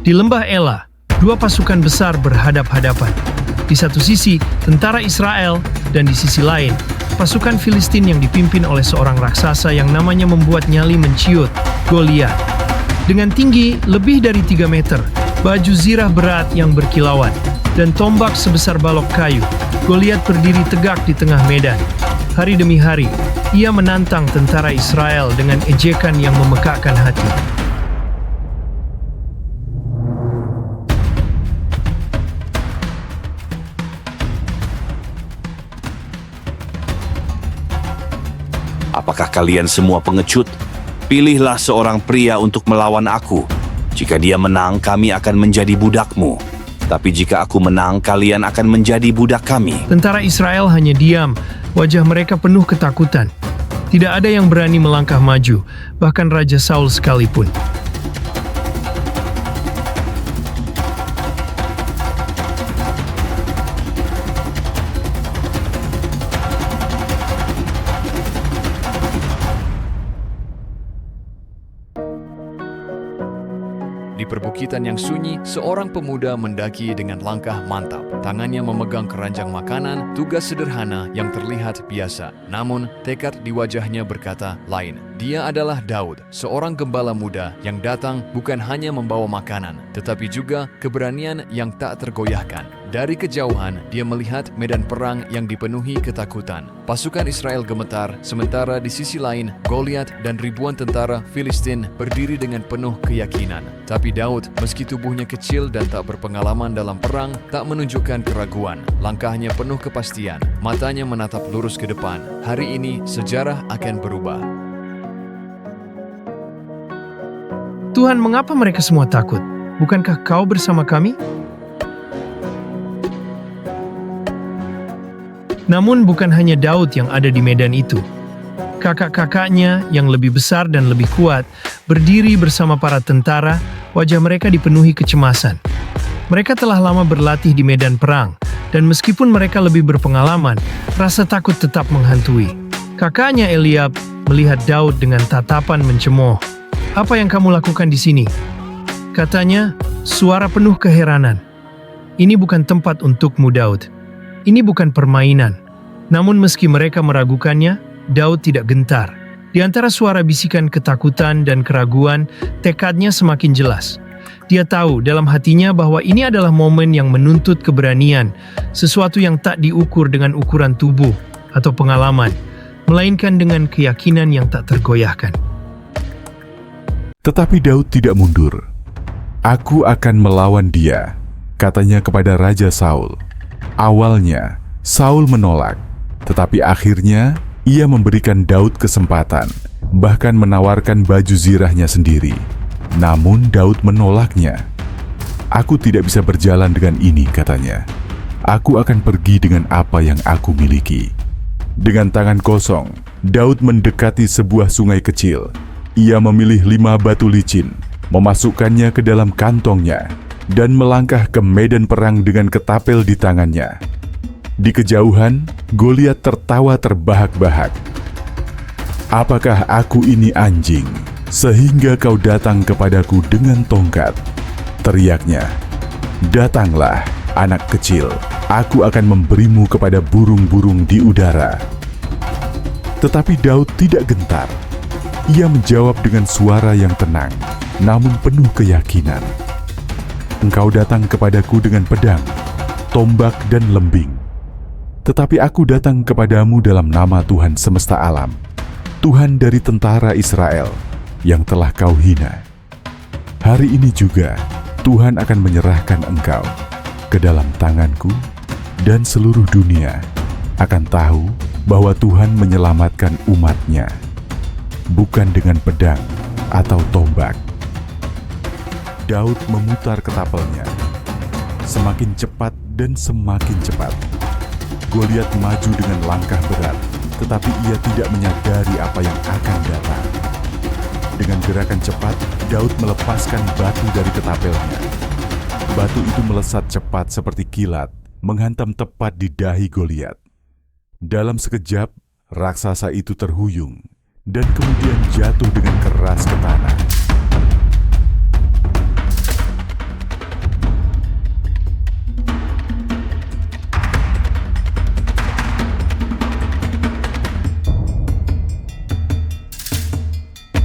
Di lembah Ela, dua pasukan besar berhadap-hadapan. Di satu sisi, tentara Israel, dan di sisi lain, pasukan Filistin yang dipimpin oleh seorang raksasa yang namanya membuat nyali menciut, Goliat. Dengan tinggi lebih dari 3 meter, baju zirah berat yang berkilauan, dan tombak sebesar balok kayu, Goliat berdiri tegak di tengah medan. Hari demi hari, ia menantang tentara Israel dengan ejekan yang memekakkan hati. Apakah kalian semua pengecut? Pilihlah seorang pria untuk melawan aku. Jika dia menang, kami akan menjadi budakmu. Tapi jika aku menang, kalian akan menjadi budak kami. Tentara Israel hanya diam, wajah mereka penuh ketakutan. Tidak ada yang berani melangkah maju, bahkan Raja Saul sekalipun. Di perbukitan yang sunyi, seorang pemuda mendaki dengan langkah mantap. Tangannya memegang keranjang makanan, tugas sederhana yang terlihat biasa. Namun, tekad di wajahnya berkata lain. Dia adalah Daud, seorang gembala muda yang datang bukan hanya membawa makanan, tetapi juga keberanian yang tak tergoyahkan. Dari kejauhan, dia melihat medan perang yang dipenuhi ketakutan. Pasukan Israel gemetar, sementara di sisi lain, Goliat dan ribuan tentara Filistin berdiri dengan penuh keyakinan. Tapi Daud, meski tubuhnya kecil dan tak berpengalaman dalam perang, tak menunjukkan keraguan. Langkahnya penuh kepastian, matanya menatap lurus ke depan. Hari ini, sejarah akan berubah. Tuhan, mengapa mereka semua takut? Bukankah Kau bersama kami? Namun bukan hanya Daud yang ada di medan itu. Kakak-kakaknya yang lebih besar dan lebih kuat berdiri bersama para tentara, wajah mereka dipenuhi kecemasan. Mereka telah lama berlatih di medan perang, dan meskipun mereka lebih berpengalaman, rasa takut tetap menghantui. Kakaknya Eliab melihat Daud dengan tatapan mencemooh. "Apa yang kamu lakukan di sini?" Katanya, suara penuh keheranan. "Ini bukan tempat untukmu, Daud. Ini bukan permainan." Namun meski mereka meragukannya, Daud tidak gentar. Di antara suara bisikan ketakutan dan keraguan, tekadnya semakin jelas. Dia tahu dalam hatinya bahwa ini adalah momen yang menuntut keberanian, sesuatu yang tak diukur dengan ukuran tubuh atau pengalaman, melainkan dengan keyakinan yang tak tergoyahkan. Tetapi Daud tidak mundur. "Aku akan melawan dia," katanya kepada Raja Saul. Awalnya, Saul menolak, tetapi akhirnya ia memberikan Daud kesempatan, bahkan menawarkan baju zirahnya sendiri. Namun Daud menolaknya. "Aku tidak bisa berjalan dengan ini," katanya. "Aku akan pergi dengan apa yang aku miliki." Dengan tangan kosong, Daud mendekati sebuah sungai kecil. Ia memilih 5 batu licin, memasukkannya ke dalam kantongnya, dan melangkah ke medan perang dengan ketapel di tangannya. Di kejauhan, Goliat tertawa terbahak-bahak. "Apakah aku ini anjing, sehingga kau datang kepadaku dengan tongkat?" teriaknya. "Datanglah, anak kecil, aku akan memberimu kepada burung-burung di udara." Tetapi Daud tidak gentar. Ia menjawab dengan suara yang tenang, namun penuh keyakinan. "Engkau datang kepadaku dengan pedang, tombak, dan lembing. Tetapi aku datang kepadamu dalam nama Tuhan semesta alam, Tuhan dari tentara Israel yang telah kau hina. Hari ini juga Tuhan akan menyerahkan engkau ke dalam tanganku, dan seluruh dunia akan tahu bahwa Tuhan menyelamatkan umat-Nya, bukan dengan pedang atau tombak." Daud memutar ketapelnya. Semakin cepat dan semakin cepat. Goliat maju dengan langkah berat, tetapi ia tidak menyadari apa yang akan datang. Dengan gerakan cepat, Daud melepaskan batu dari ketapelnya. Batu itu melesat cepat seperti kilat, menghantam tepat di dahi Goliat. Dalam sekejap, raksasa itu terhuyung, dan kemudian jatuh dengan keras ke tanah.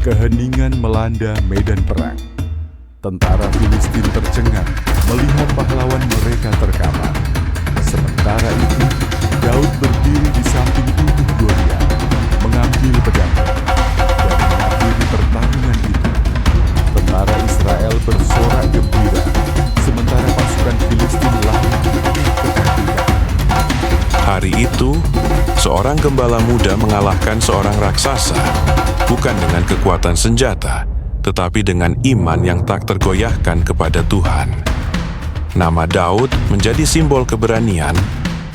Keheningan melanda medan perang. Tentara Filistin tercengang melihat pahlawan mereka terkapar. Sementara itu, Daud berdiri di samping tubuh Goliat, mengambil pedangnya, dan mengakhiri pertarungan itu. Tentara Israel bersorak gembira, sementara pasukan Filistin lari ketakutan. Hari itu, seorang gembala muda mengalahkan seorang raksasa, bukan dengan kekuatan senjata, tetapi dengan iman yang tak tergoyahkan kepada Tuhan. Nama Daud menjadi simbol keberanian,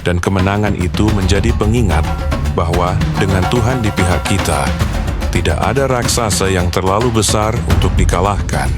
dan kemenangan itu menjadi pengingat bahwa dengan Tuhan di pihak kita, tidak ada raksasa yang terlalu besar untuk dikalahkan.